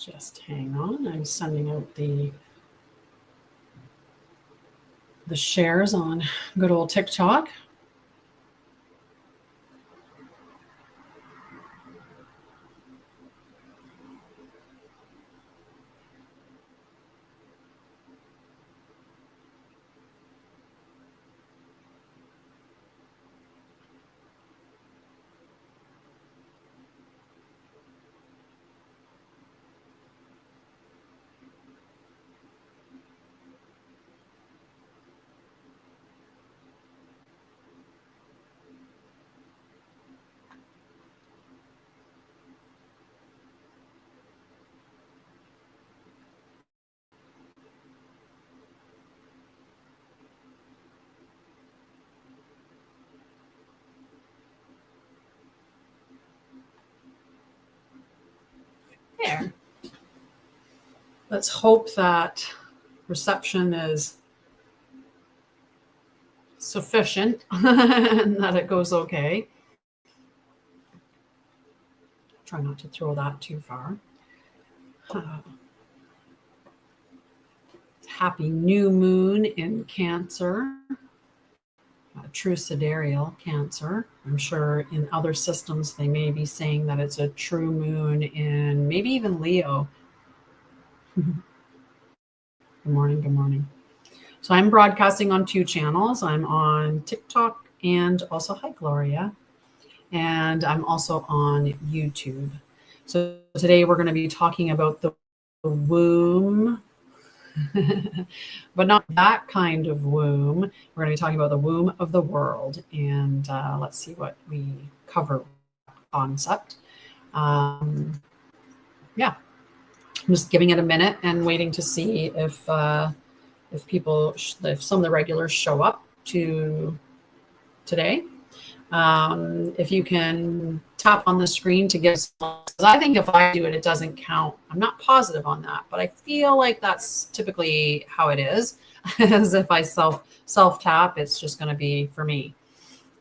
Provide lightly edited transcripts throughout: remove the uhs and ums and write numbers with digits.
Just hang on. I'm sending out the shares on good old TikTok. There. Let's hope that reception is sufficient and that it goes okay. Try not to throw that too far. Happy new moon in Cancer. True Sidereal Cancer. I'm sure in other systems they may be saying that it's a true moon in maybe even Leo. Good morning, good morning. So I'm broadcasting on 2 channels. I'm on TikTok and also, hi Gloria. And I'm also on YouTube. So today we're going to be talking about the womb, but not that kind of womb. We're going to be talking about the womb of the world. And let's see what we cover concept. Yeah, I'm just giving it a minute and waiting to see if people, if some of the regulars show up to today. If you can tap on the screen to get, I think if I do it, it doesn't count. I'm not positive on that, but I feel like that's typically how it is. As if I self tap, it's just going to be for me.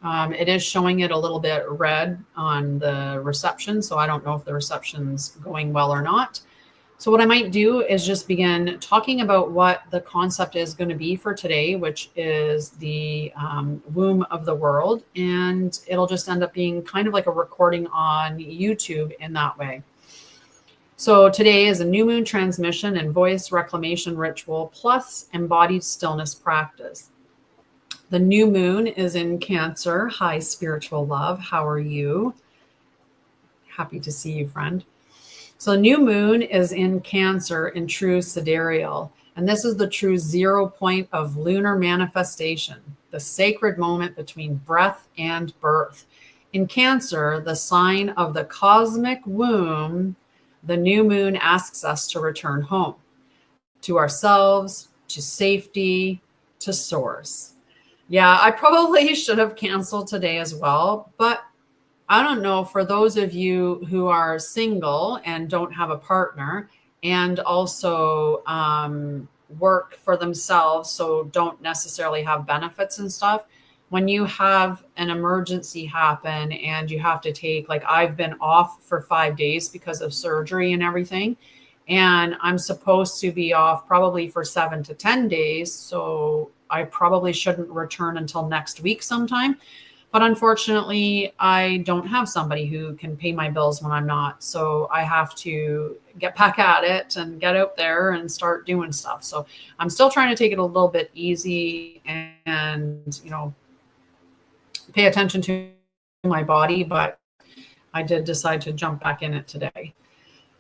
It is showing it a little bit red on the reception, so I don't know if the reception's going well or not. So what I might do is just begin talking about what the concept is going to be for today, which is the womb of the world. And it'll just end up being kind of like a recording on YouTube in that way. So today is a new moon transmission and voice reclamation ritual plus embodied stillness practice. The new moon is in Cancer. Hi, spiritual love. How are you? Happy to see you, friend. So new moon is in Cancer in true Sidereal. And this is the true 0 point of lunar manifestation, the sacred moment between breath and birth. In Cancer, the sign of the cosmic womb, the new moon asks us to return home, to ourselves, to safety, to source. Yeah, I probably should have canceled today as well, but I don't know, for those of you who are single and don't have a partner and also work for themselves, so don't necessarily have benefits and stuff, when you have an emergency happen and you have to take, like I've been off for 5 days because of surgery and everything, and I'm supposed to be off probably for 7 to 10 days, so I probably shouldn't return until next week sometime. But unfortunately, I don't have somebody who can pay my bills when I'm not. So I have to get back at it and get out there and start doing stuff. So I'm still trying to take it a little bit easy and, you know, pay attention to my body. But I did decide to jump back in it today.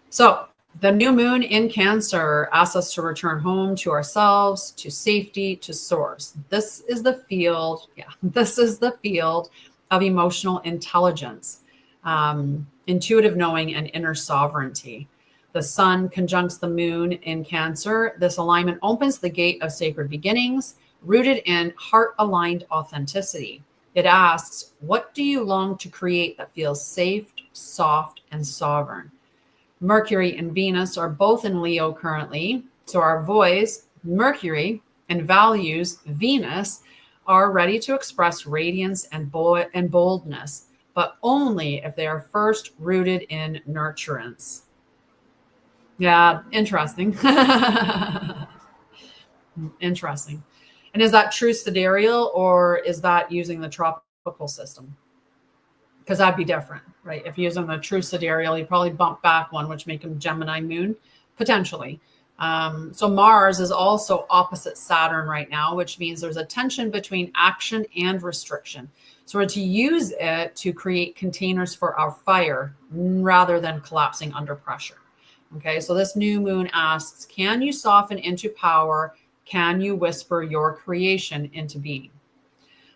So the new moon in Cancer asks us to return home, to ourselves, to safety, to source. This is the field. Yeah, this is the field of emotional intelligence, intuitive knowing, and inner sovereignty. The sun conjuncts the moon in Cancer. This alignment opens the gate of sacred beginnings, rooted in heart-aligned authenticity. It asks, what do you long to create that feels safe, soft, and sovereign? Mercury and Venus are both in Leo currently. So our voice, Mercury, and values, Venus, are ready to express radiance and boldness, but only if they are first rooted in nurturance. Yeah, interesting. Interesting. And is that true sidereal, or is that using the tropical system? Because that'd be different, right? If you're using the true sidereal, you probably bump back one, which make him Gemini moon, potentially. So Mars is also opposite Saturn right now, which means there's a tension between action and restriction. So we're to use it to create containers for our fire rather than collapsing under pressure. Okay, so this new moon asks, can you soften into power? Can you whisper your creation into being?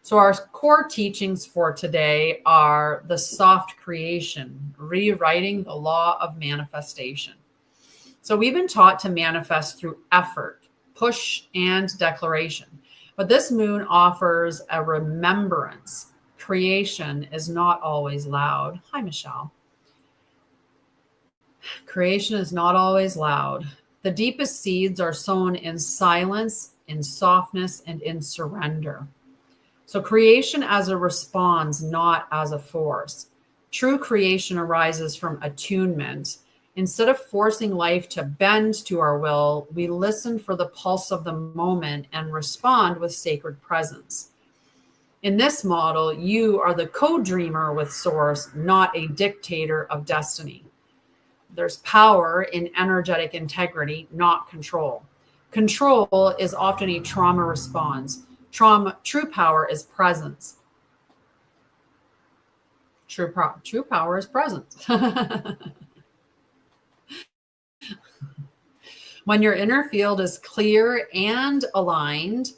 So our core teachings for today are the soft creation, rewriting the law of manifestation. So we've been taught to manifest through effort, push, and declaration. But this moon offers a remembrance. Creation is not always loud. Hi, Michelle. Creation is not always loud. The deepest seeds are sown in silence, in softness, and in surrender. So creation as a response, not as a force. True creation arises from attunement. Instead of forcing life to bend to our will, we listen for the pulse of the moment and respond with sacred presence. In this model, you are the co-dreamer with Source, not a dictator of destiny. There's power in energetic integrity, not control. Control is often a trauma response. True power is presence. True power is presence. When your inner field is clear and aligned,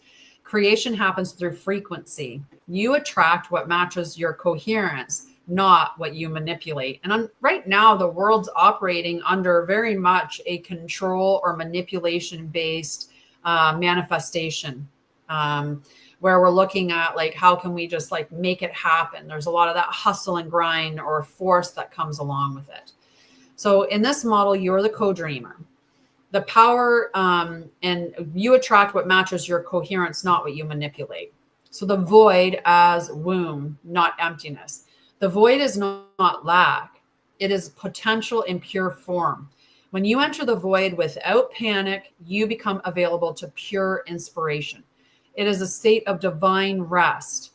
creation happens through frequency. You attract what matches your coherence, not what you manipulate. And right now, the world's operating under very much a control or manipulation-based manifestation, where we're looking at like, how can we just like make it happen? There's a lot of that hustle and grind or force that comes along with it. So in this model, you're the co-dreamer. The power, and you attract what matches your coherence, not what you manipulate. So the void as womb, not emptiness. The void is not lack. It is potential in pure form. When you enter the void without panic, you become available to pure inspiration. It is a state of divine rest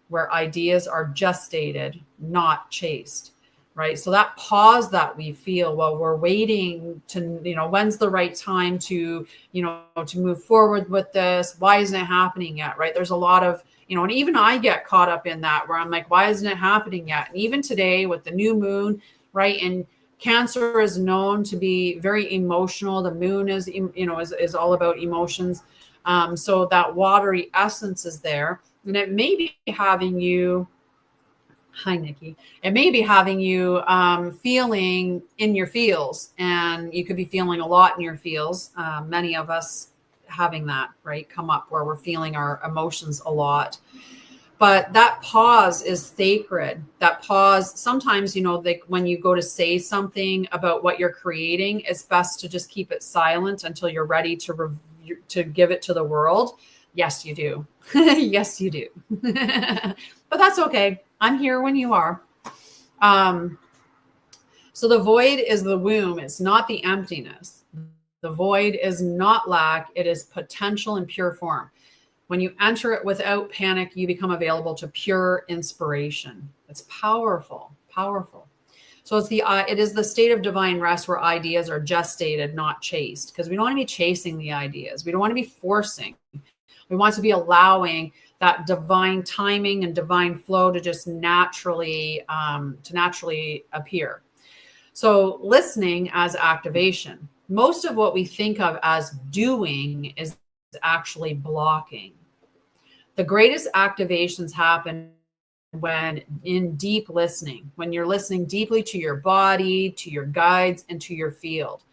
where ideas are gestated, not chased. Right. So that pause that we feel while we're waiting to, when's the right time to, to move forward with this? Why isn't it happening yet? Right. There's a lot of, and even I get caught up in that where I'm like, why isn't it happening yet? And even today with the new moon, right. And Cancer is known to be very emotional. The moon is, is all about emotions. So that watery essence is there, and it may be having you, hi, Nikki. It may be having you feeling in your feels, and you could be feeling a lot in your feels. Many of us having that, right, come up where we're feeling our emotions a lot. But that pause is sacred. That pause, sometimes, when you go to say something about what you're creating, it's best to just keep it silent until you're ready to give it to the world. Yes, you do. Yes, you do. But that's okay. I'm here when you are. So the void is the womb. It's not the emptiness. The void is not lack. It is potential in pure form. When you enter it without panic, you become available to pure inspiration. It's powerful, powerful. So it is the state of divine rest where ideas are gestated, not chased, because we don't want to be chasing the ideas. We don't want to be forcing. We want to be allowing that divine timing and divine flow to just naturally appear. So listening as activation. Most of what we think of as doing is actually blocking. The greatest activations happen when in deep listening, when you're listening deeply to your body, to your guides, and to your field.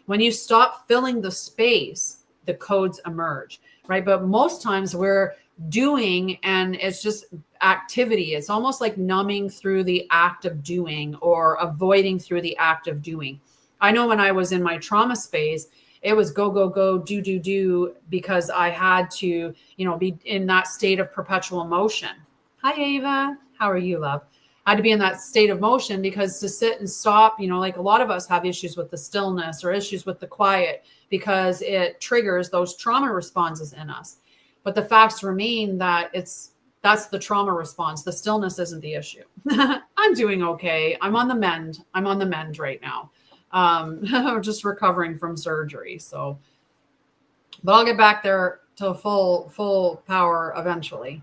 When you stop filling the space, the codes emerge, right? But most times we're doing, and it's just activity. It's almost like numbing through the act of doing or avoiding through the act of doing. I know when I was in my trauma space, it was go, go, go, do, because I had to, be in that state of perpetual motion. Hi, Ava. How are you, love? I had to be in that state of motion, because to sit and stop, you know, like a lot of us have issues with the stillness or issues with the quiet because it triggers those trauma responses in us. But the facts remain that that's the trauma response. The stillness isn't the issue. I'm doing okay. I'm on the mend. I'm on the mend right now. Just recovering from surgery. So, but I'll get back there to full power eventually.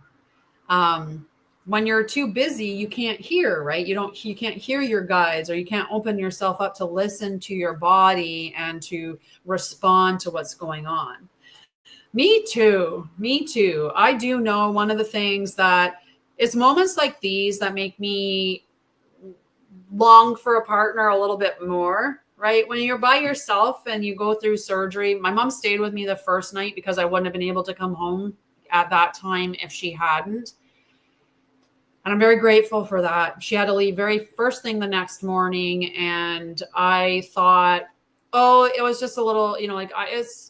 When you're too busy, you can't hear, right? You can't hear your guides, or you can't open yourself up to listen to your body and to respond to what's going on. Me too. Me too. I do know one of the things that it's moments like these that make me long for a partner a little bit more, right? When you're by yourself and you go through surgery, my mom stayed with me the first night because I wouldn't have been able to come home at that time if she hadn't. And I'm very grateful for that. She had to leave very first thing the next morning. And I thought, oh, it was just a little, you know, like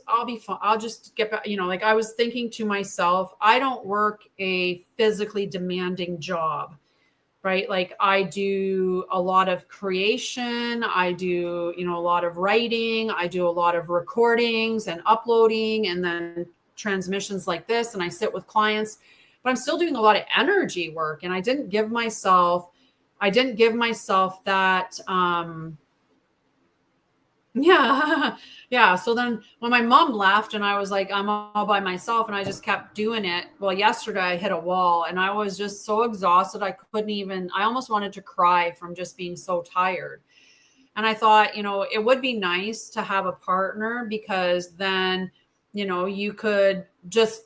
I'll be fine. I'll just get back, you know, like I was thinking to myself, I don't work a physically demanding job, right? Like I do a lot of creation. I do, you know, a lot of writing. I do a lot of recordings and uploading and then transmissions like this. And I sit with clients, but I'm still doing a lot of energy work. And I didn't give myself that, yeah. So then when my mom left and I was like, I'm all by myself and I just kept doing it. Well, yesterday I hit a wall and I was just so exhausted. I almost wanted to cry from just being so tired. And I thought, you know, it would be nice to have a partner, because then, you know, you could just,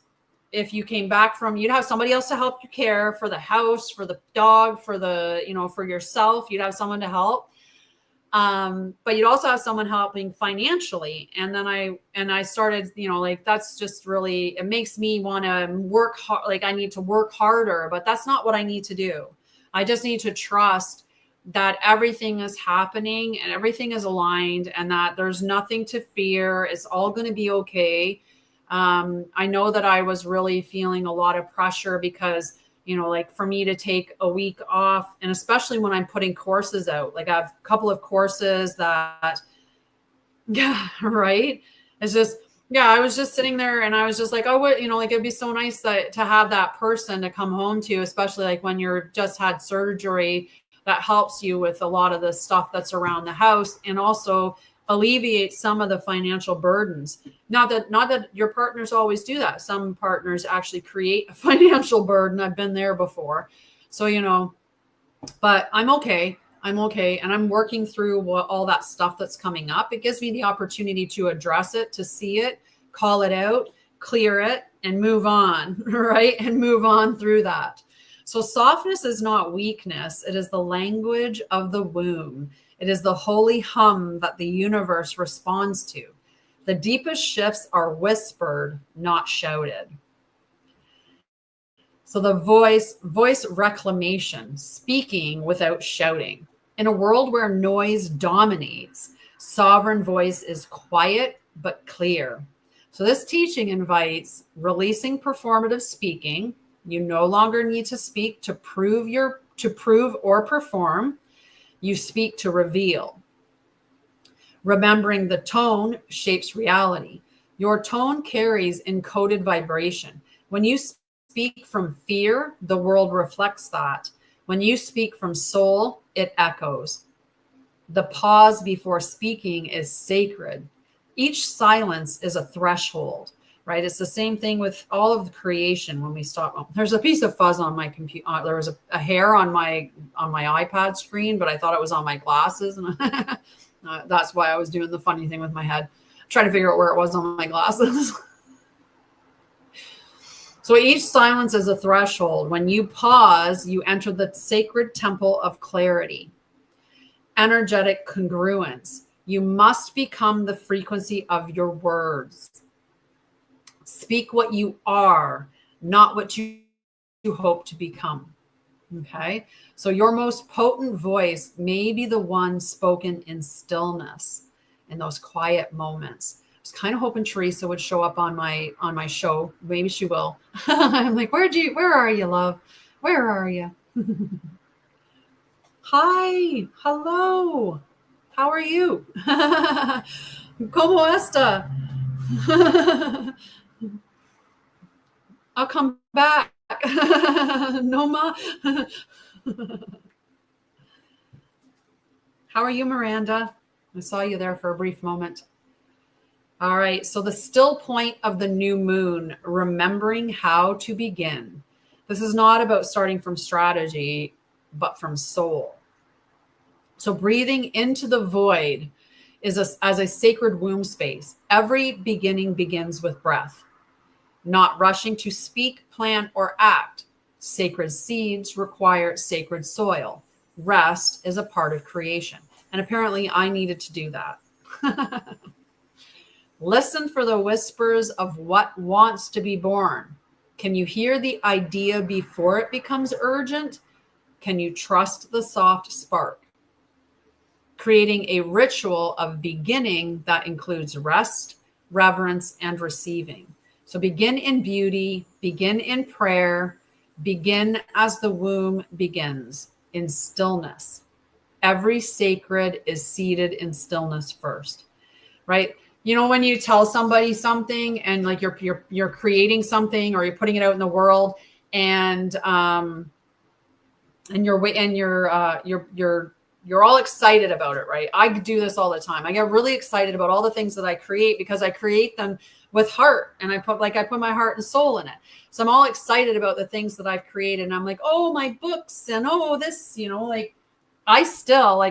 if you came back from, you'd have somebody else to help you care for the house, for the dog, for the, you know, for yourself, you'd have someone to help. But you'd also have someone helping financially. And then I started, you know, like, that's just really, it makes me want to work hard. Like I need to work harder, but that's not what I need to do. I just need to trust that everything is happening and everything is aligned and that there's nothing to fear. It's all going to be okay. I know that I was really feeling a lot of pressure because, you know, like for me to take a week off, and especially when I'm putting courses out, like I have a couple of courses that, yeah, right. It's just, yeah, I was just sitting there and I was just like, oh, what, you know, like it'd be so nice to have that person to come home to, especially like when you're just had surgery, that helps you with a lot of the stuff that's around the house and also alleviate some of the financial burdens. Not that your partners always do that. Some partners actually create a financial burden. I've been there before. So, you know, but I'm okay. I'm okay. And I'm working through all that stuff that's coming up. It gives me the opportunity to address it, to see it, call it out, clear it, and move on, right? And move on through that. So softness is not weakness. It is the language of the womb. It is the holy hum that the universe responds to. The deepest shifts are whispered, not shouted. So the voice reclamation, speaking without shouting. In a world where noise dominates, sovereign voice is quiet but clear. So this teaching invites releasing performative speaking. You no longer need to speak to prove or perform. You speak to reveal. Remembering the tone shapes reality. Your tone carries encoded vibration. When you speak from fear, the world reflects that. When you speak from soul, it echoes. The pause before speaking is sacred. Each silence is a threshold, right? It's the same thing with all of the creation. When we stop, oh, there's a piece of fuzz on my computer. There was a hair on my iPad screen, but I thought it was on my glasses, and that's why I was doing the funny thing with my head, trying to figure out where it was on my glasses. So each silence is a threshold. When you pause, you enter the sacred temple of clarity. Energetic congruence. You must become the frequency of your words. Speak what you are, not what you hope to become. Okay. So your most potent voice may be the one spoken in stillness, in those quiet moments. I was kind of hoping Teresa would show up on my show. Maybe she will. I'm like, where are you, love? Where are you? Hi, hello. How are you? ¿Cómo está? I'll come back. No ma. How are you, Miranda? I saw you there for a brief moment. All right. So the still point of the new moon, remembering how to begin. This is not about starting from strategy, but from soul. So breathing into the void is as a sacred womb space. Every beginning begins with breath, not rushing to speak, plan, or act. Sacred seeds require sacred soil. Rest is a part of creation. And apparently I needed to do that. Listen for the whispers of what wants to be born. Can you hear the idea before it becomes urgent? Can you trust the soft spark? Creating a ritual of beginning that includes rest, reverence, and receiving. So begin in beauty, begin in prayer, begin as the womb begins, in stillness. Every sacred is seated in stillness first, right? You know, when you tell somebody something and like you're creating something or you're putting it out in the world, and you're all excited about it, right? I do this all the time. I get really excited about all the things that I create because I create them with heart, and I put my heart and soul in it. So I'm all excited about the things that I've created, and I'm like, oh, my books, and oh, this, you know, like I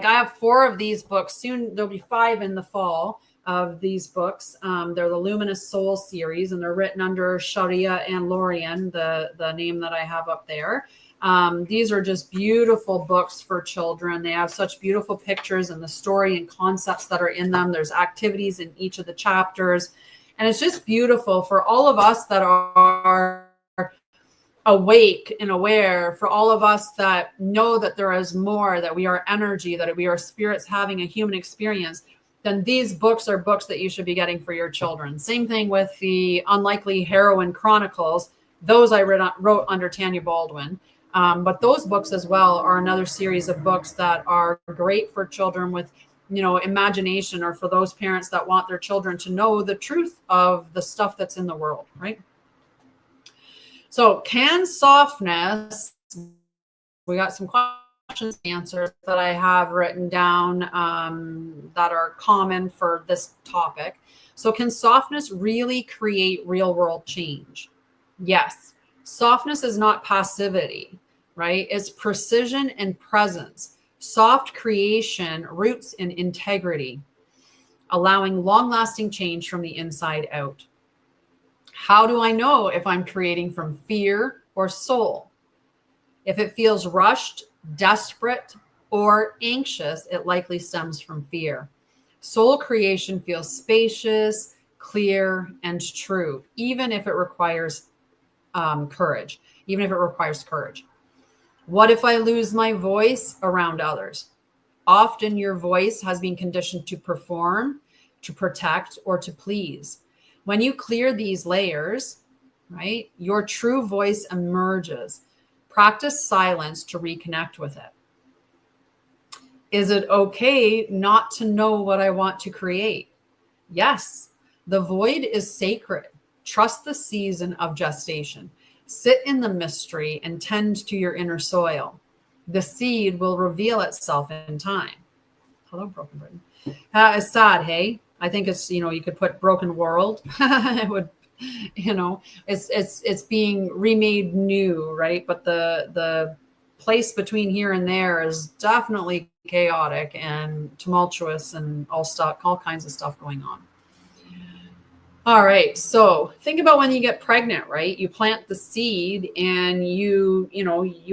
have 4 of these books. Soon there'll be 5 in the fall of these books. They're the Luminous Soul series, and they're written under Sha'Ryah and Lorian, the name that I have up there. These are just beautiful books for children. They have such beautiful pictures and the story and concepts that are in them. There's activities in each of the chapters. And it's just beautiful for all of us that are awake and aware, for all of us that know that there is more, that we are energy, that we are spirits having a human experience. Then these books are books that you should be getting for your children. Same thing with the Unlikely Heroine Chronicles. Those I wrote under Tanya Baldwin. But those books as well are another series of books that are great for children with, you know, imagination, or for those parents that want their children to know the truth of the stuff that's in the world, right? So can softness, we got some questions answered that I have written down that are common for this topic. So can softness really create real world change? Yes. Softness is not passivity, right? It's precision and presence. Soft creation roots in integrity, allowing long-lasting change from the inside out. How do I know if I'm creating from fear or soul? If it feels rushed, desperate, or anxious, it likely stems from fear. Soul creation feels spacious, clear, and true, even if it requires courage. What if I lose my voice around others? Often your voice has been conditioned to perform, to protect, or to please. When you clear these layers, right, your true voice emerges. Practice silence to reconnect with it. Is it okay not to know what I want to create? Yes, the void is sacred. Trust the season of gestation. Sit in the mystery and tend to your inner soil. The seed will reveal itself in time. Hello, Broken Britain. It's sad, hey? I think it's, you know, you could put broken world. It would, you know, it's being remade new, right? But the place between here and there is definitely chaotic and tumultuous and all kinds of stuff going on. All right. So think about when you get pregnant, right? You plant the seed, and you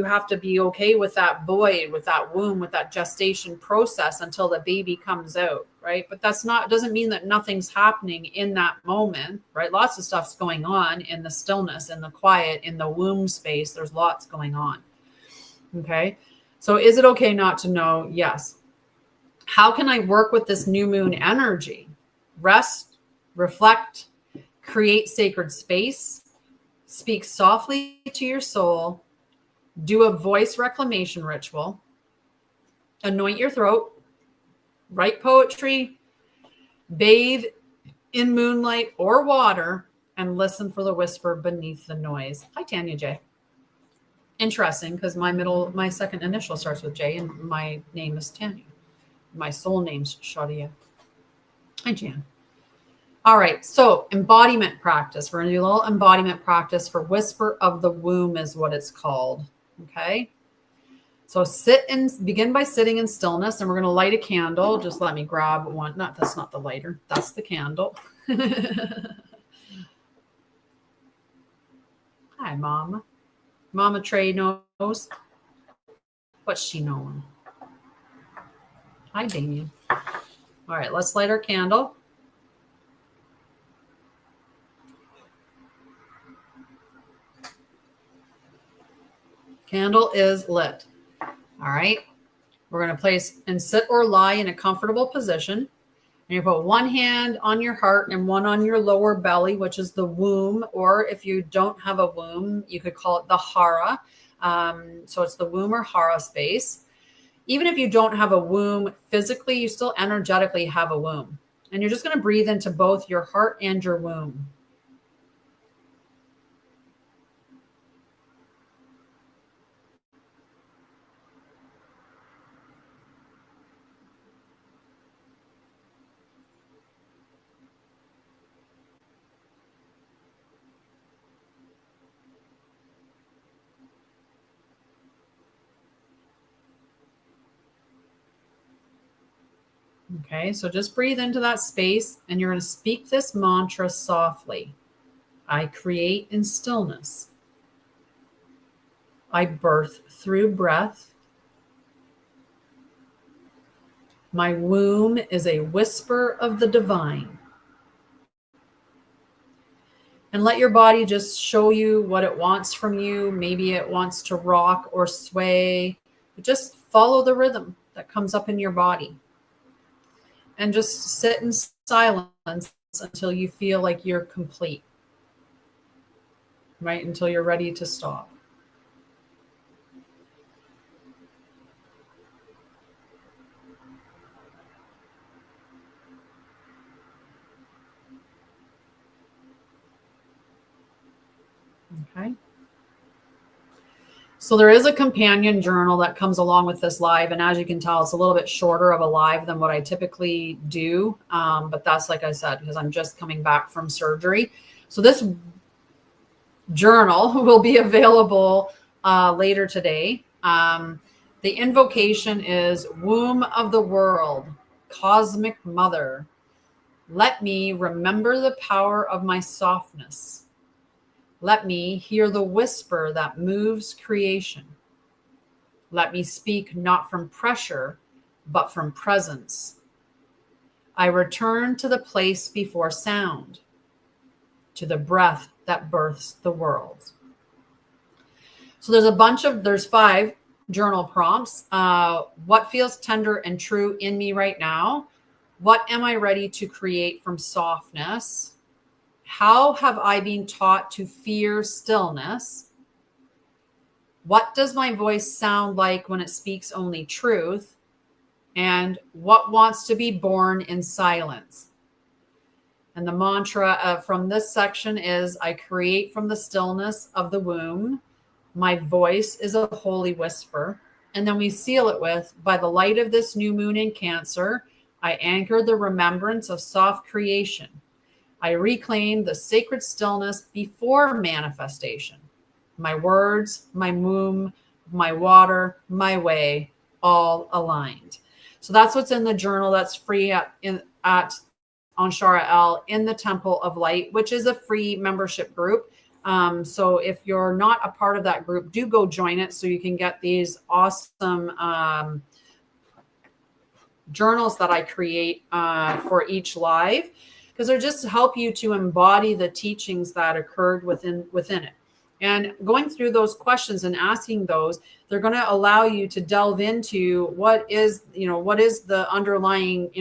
have to be okay with that void, with that womb, with that gestation process until the baby comes out, right? But doesn't mean that nothing's happening in that moment, right? Lots of stuff's going on in the stillness, in the quiet, in the womb space. There's lots going on. Okay. So is it okay not to know? Yes. How can I work with this new moon energy? Rest, reflect, create sacred space, speak softly to your soul, do a voice reclamation ritual, anoint your throat, write poetry, bathe in moonlight or water, and listen for the whisper beneath the noise. Hi, Tanya J. Interesting, because my second initial starts with J, and my name is Tanya. My soul name's Sha'Ryah. Hi, Jan. All right, so embodiment practice. We're going to do a little embodiment practice for Whisper of the Womb is what it's called, okay? So begin by sitting in stillness, and we're going to light a candle. Just let me grab one. That's not the lighter. That's the candle. Hi, Mama. Mama Trey knows. What's she knowing? Hi, Damien. All right, let's light our candle. Candle is lit. All right. We're going to place and sit or lie in a comfortable position. And you put one hand on your heart and one on your lower belly, which is the womb. Or if you don't have a womb, you could call it the hara. So it's the womb or hara space. Even if you don't have a womb physically, you still energetically have a womb. And you're just going to breathe into both your heart and your womb. Okay, so just breathe into that space, and you're going to speak this mantra softly. I create in stillness. I birth through breath. My womb is a whisper of the divine. And let your body just show you what it wants from you. Maybe it wants to rock or sway, but just follow the rhythm that comes up in your body. And just sit in silence until you feel like you're complete, right? Until you're ready to stop. Okay. So there is a companion journal that comes along with this live. And as you can tell, it's a little bit shorter of a live than what I typically do. But that's, like I said, because I'm just coming back from surgery. So this journal will be available later today. The invocation is Womb of the World, Cosmic Mother. Let me remember the power of my softness. Let me hear the whisper that moves creation. Let me speak not from pressure, but from presence. I return to the place before sound, to the breath that births the world. So there's 5 journal prompts. What feels tender and true in me right now? What am I ready to create from softness? How have I been taught to fear stillness? What does my voice sound like when it speaks only truth? And what wants to be born in silence? And the mantra from this section is, I create from the stillness of the womb. My voice is a holy whisper. And then we seal it with, by the light of this new moon in Cancer, I anchor the remembrance of soft creation. I reclaim the sacred stillness before manifestation. My words, my womb, my water, my way, all aligned. So that's what's in the journal. That's free at Anshara'El in the Temple of Light, which is a free membership group. So if you're not a part of that group, do go join it so you can get these awesome journals that I create for each live, because they're just to help you to embody the teachings that occurred within it. And going through those questions and asking those, they're going to allow you to delve into what is the underlying,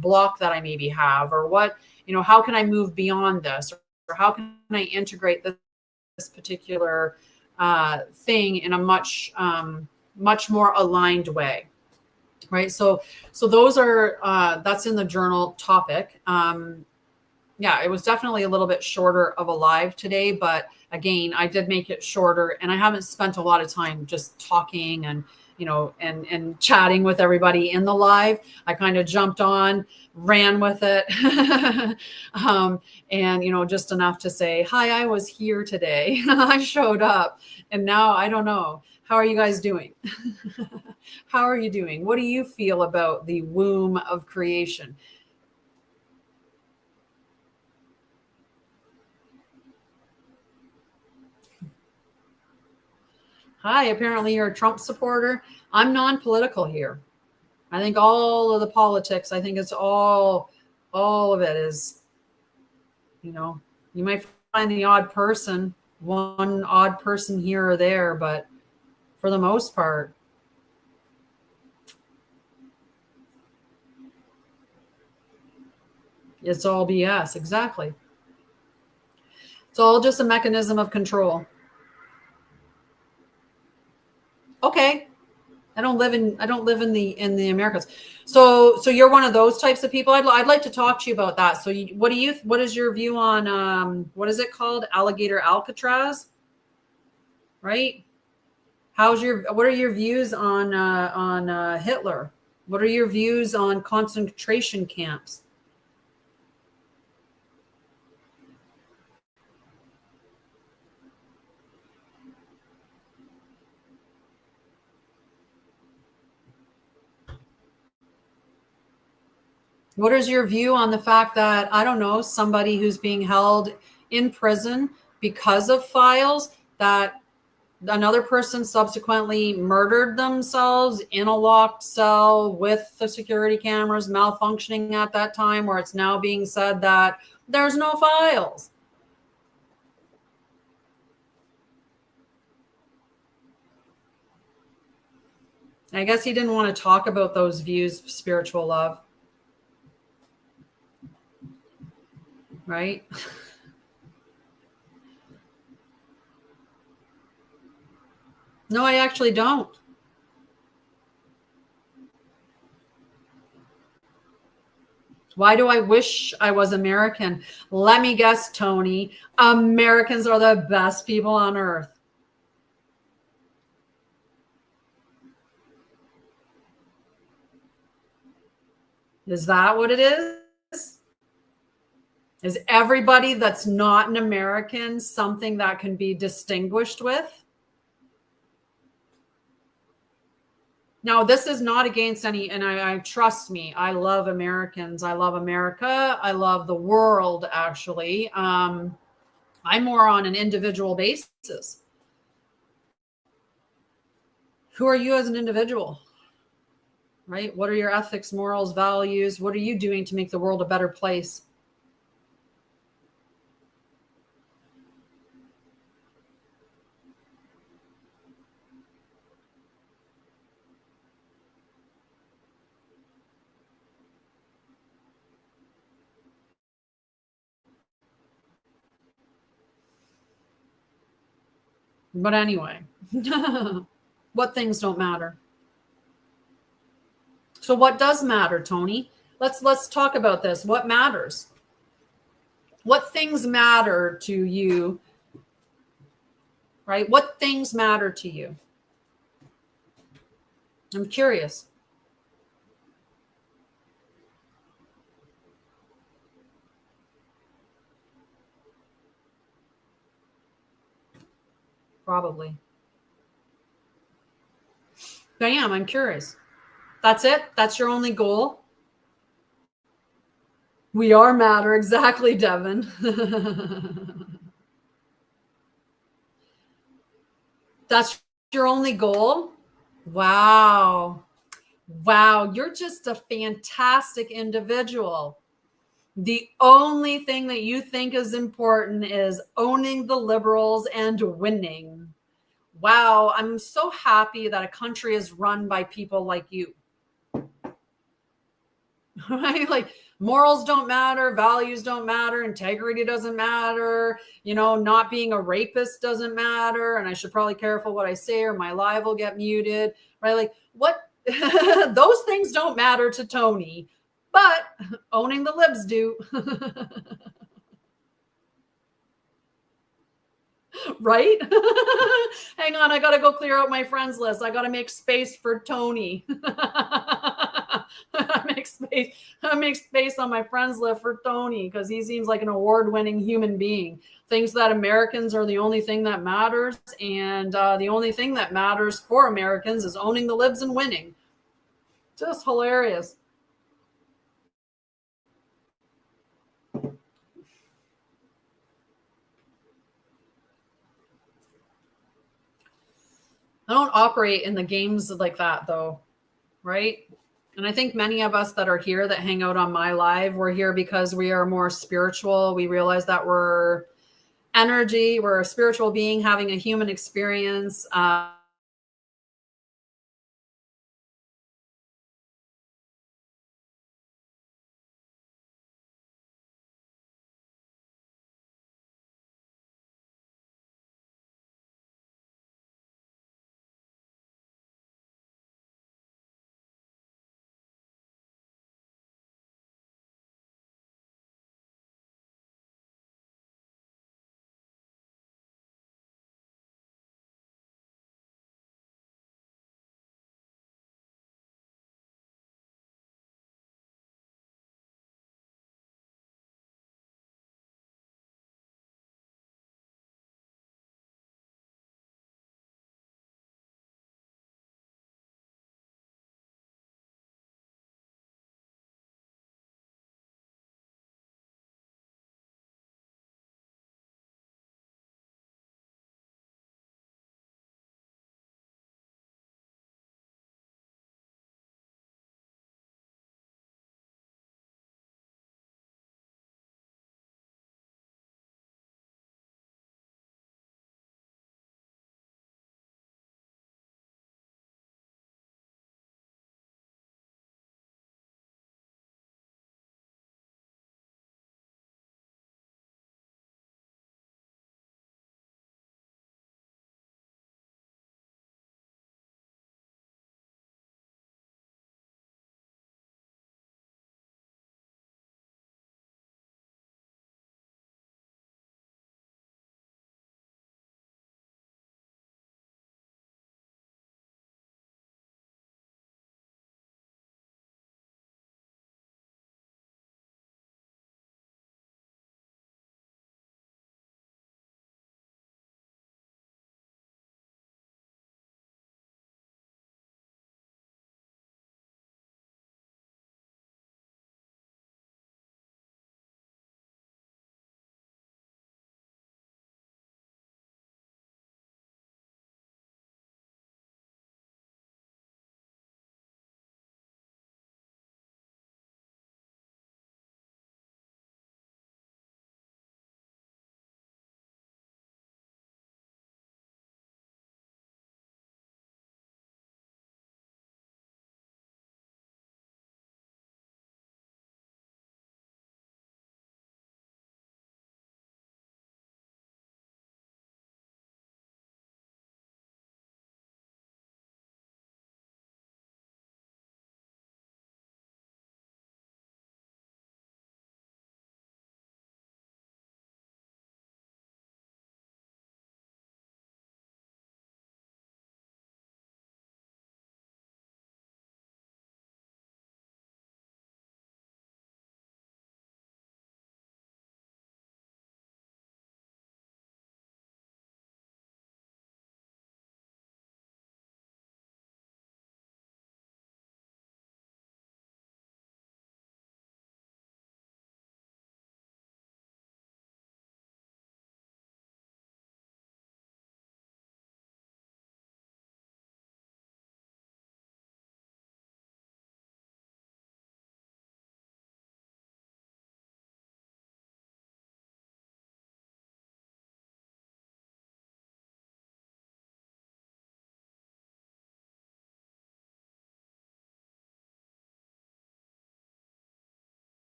block that I maybe have, or what, how can I move beyond this, or how can I integrate this particular thing in a much more aligned way. right? So those are, that's in the journal topic. Yeah, it was definitely a little bit shorter of a live today, but again, I did make it shorter, and I haven't spent a lot of time just talking and, you know, and chatting with everybody in the live. I kind of jumped on, ran with it, and, you know, just enough to say, hi, I was here today. I showed up, and now I don't know. How are you guys doing? How are you doing? What do you feel about the womb of creation? Hi, apparently you're a Trump supporter. I'm non-political here. I think all of the politics, I think it's all of it is, you know, you might find the odd person, one odd person here or there, but for the most part, it's all BS. Exactly. It's all just a mechanism of control. Okay. I don't live in the Americas. So you're one of those types of people. I'd like to talk to you about that. So what is your view on what is it called? Alligator Alcatraz, right? What are your views on Hitler? What are your views on concentration camps? What is your view on the fact that, I don't know, somebody who's being held in prison because of files, that another person subsequently murdered themselves in a locked cell with the security cameras malfunctioning at that time, where it's now being said that there's no files? I guess he didn't want to talk about those views of spiritual love, right? No, I actually don't. Why do I wish I was American? Let me guess, Tony. Americans are the best people on earth. Is that what it is? Is everybody that's not an American something that can be distinguished with? Now, this is not against any, and I trust me, I love Americans. I love America. I love the world, actually. I'm more on an individual basis. Who are you as an individual? Right? What are your ethics, morals, values? What are you doing to make the world a better place? But anyway, what things don't matter? So what does matter, Tony? Let's talk about this. What matters? What things matter to you? Right? What things matter to you? I'm curious. Probably. I am. I'm curious. That's it? That's your only goal? We are matter. Exactly, Devin. That's your only goal? Wow. Wow. You're just a fantastic individual. The only thing that you think is important is owning the liberals and winning. Wow. I'm so happy that a country is run by people like you. Right? Like, morals don't matter, values don't matter, integrity doesn't matter, you know, not being a rapist doesn't matter, and I should probably careful what I say or my live will get muted, right? Like, Those things don't matter to Tony, but owning the libs do. Right? Hang on, I gotta go clear out my friends list. I gotta make space for Tony. I make space on my friends list for Tony because he seems like an award-winning human being. Thinks that Americans are the only thing that matters, and the only thing that matters for Americans is owning the libs and winning. Just hilarious. I don't operate in the games like that, though, right? And I think many of us that are here that hang out on my live, we're here because we are more spiritual. We realize that we're energy, we're a spiritual being having a human experience.